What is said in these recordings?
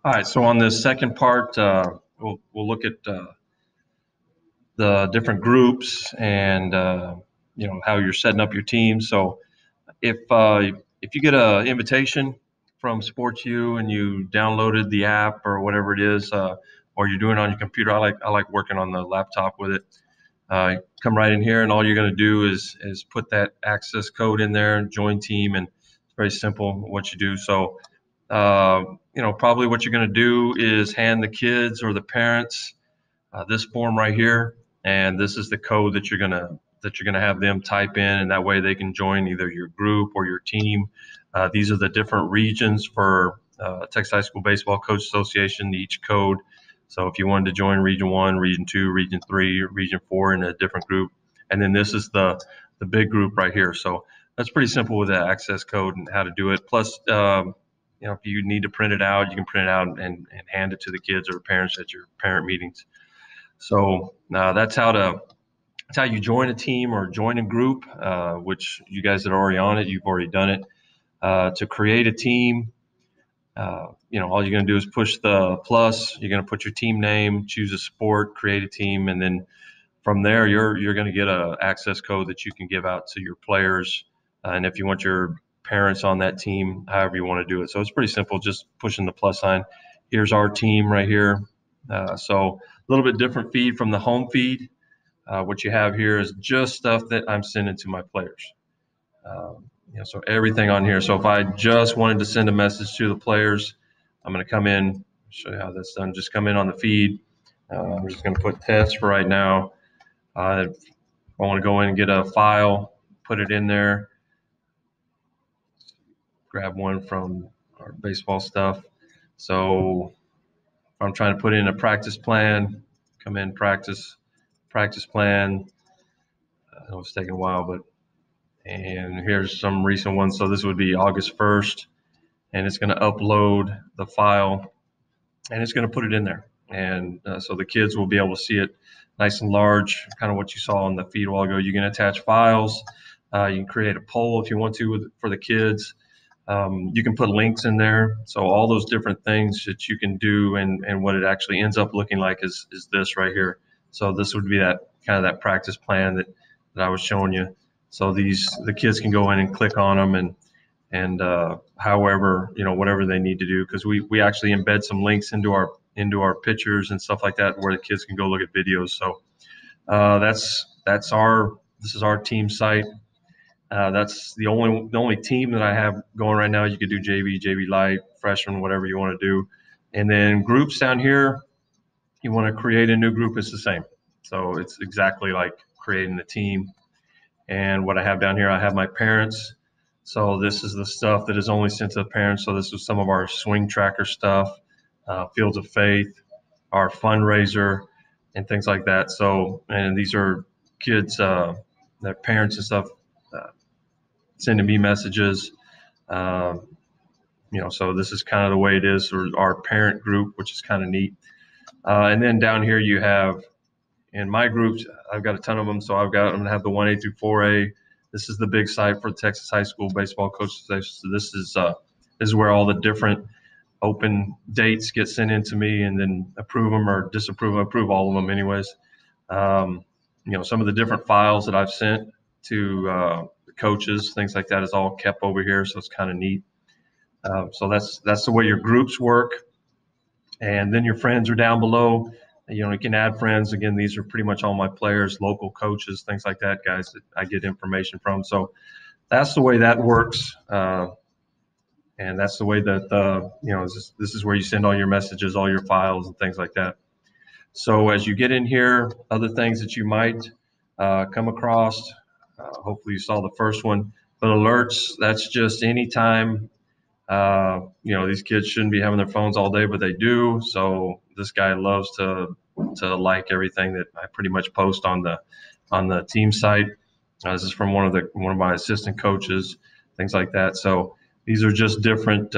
All right, so on this second part, we'll look at the different groups and how you're setting up your team. So if you get an invitation from SportsYou and you downloaded the app or whatever it is, or you're doing it on your computer, I like working on the laptop with it. Come right in here, and all you're going to do is put that access code in there, join team, and it's very simple what you do. So probably what you're going to do is hand the kids or the parents this form right here, and this is the code that you're gonna have them type in, and that way they can join either your group or your team. These are the different regions for Texas High School Baseball Coach Association, each code. So if you wanted to join Region 1, Region 2, Region 3, Region 4 in a different group, and then this is the big group right here. So that's pretty simple with the access code and how to do it. Plus, if you need to print it out, you can print it out and hand it to the kids or the parents at your parent meetings. So that's how you join a team or join a group, which you guys that are already on it, you've already done it. To create a team, all you're going to do is push the plus. You're going to put your team name, choose a sport, create a team, and then from there you're going to get an access code that you can give out to your players. And if you want your parents on that team, however you want to do it. So it's pretty simple, just pushing the plus sign. Here's our team right here. So a little bit different feed from the home feed. What you have here is just stuff that I'm sending to my players. So everything on here. So if I just wanted to send a message to the players, I'm going to come in, show you how that's done. Just come in on the feed. I'm just going to put test for right now. If I want to go in and get a file, put it in there. Grab one from our baseball stuff. So if I'm trying to put in a practice plan, come in practice plan. I know it's taking a while, and here's some recent ones. So this would be August 1st, and it's going to upload the file, and it's going to put it in there. And so the kids will be able to see it nice and large, kind of what you saw on the feed a while ago. You can attach files. You can create a poll if you want to for the kids. You can put links in there. So all those different things that you can do, and what it actually ends up looking like is this right here. So this would be that kind of that practice plan that I was showing you. So the kids can go in and click on them and however, whatever they need to do, because we actually embed some links into our pictures and stuff like that where the kids can go look at videos. So this is our team site. That's the only team that I have going right now. You could do JV light, freshman, whatever you want to do. And then groups down here, you want to create a new group, it's the same. So it's exactly like creating the team. And what I have down here, I have my parents. So this is the stuff that is only sent to the parents. So this is some of our swing tracker stuff, Fields of Faith, our fundraiser, and things like that. So, and these are kids, their parents and stuff, sending me messages. So this is kind of the way it is, or our parent group, which is kind of neat. And then down here you have, in my groups, I've got a ton of them. So I'm going to have the 1A through 4A. This is the big site for Texas High School Baseball Coaches Association. So this is where all the different open dates get sent in to me, and then approve them or disapprove them. Approve all of them anyways. Some of the different files that I've sent to the coaches, things like that, is all kept over here. So it's kind of neat. So that's the way your groups work. And then your friends are down below. You can add friends. Again, these are pretty much all my players, local coaches, things like that, guys that I get information from. So that's the way that works. And that's the way that, this is where you send all your messages, all your files and things like that. So as you get in here, other things that you might come across, hopefully you saw the first one, but alerts, that's just anytime. These kids shouldn't be having their phones all day, but they do. So this guy loves to like everything that I pretty much post on the team site. This is from one of my assistant coaches, things like that. So these are just different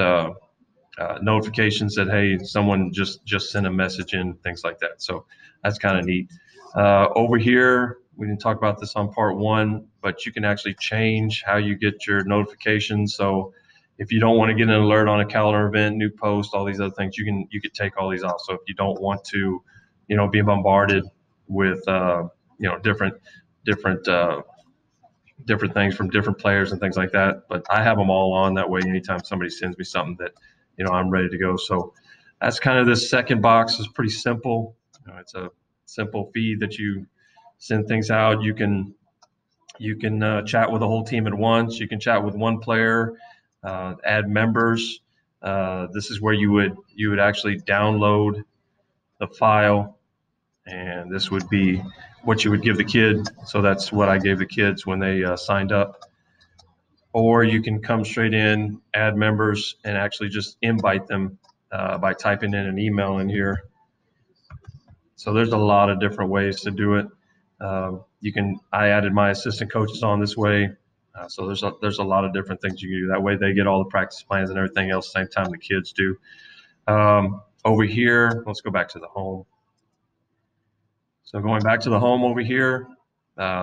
notifications that, hey, someone just sent a message in, things like that. So that's kind of neat. Over here, we didn't talk about this on part one, but you can actually change how you get your notifications. So if you don't want to get an alert on a calendar event, new post, all these other things, you could take all these off. So if you don't want to, be bombarded with different things from different players and things like that. But I have them all on. That way, anytime somebody sends me something that, I'm ready to go. So that's kind of this second box is pretty simple. It's a simple feed that you send things out. You can chat with the whole team at once. You can chat with one player, add members. This is where you would actually download the file, and this would be what you would give the kid. So that's what I gave the kids when they signed up. Or you can come straight in, add members, and actually just invite them by typing in an email in here. So there's a lot of different ways to do it. I added my assistant coaches on this way. So there's a lot of different things you can do. That way they get all the practice plans and everything else same time the kids do. Over here, let's go back to the home. So going back to the home over here,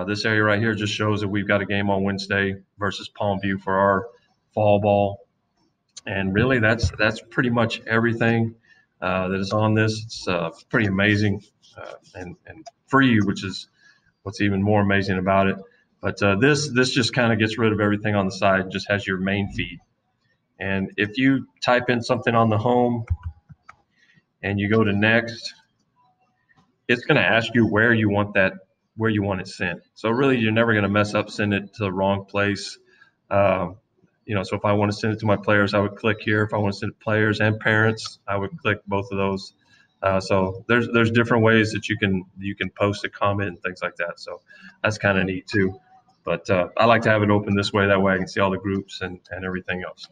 this area right here just shows that we've got a game on Wednesday versus Palmview for our fall ball. And really that's pretty much everything that is on this. It's pretty amazing and free, which is what's even more amazing about it. But this just kind of gets rid of everything on the side, just has your main feed. And if you type in something on the home and you go to next, it's going to ask you where you want it sent. So really, you're never going to mess up, send it to the wrong place. So if I want to send it to my players, I would click here. If I want to send it to players and parents, I would click both of those. So there's different ways that you can post a comment and things like that. So that's kind of neat too. But I like to have it open this way. That way I can see all the groups and everything else.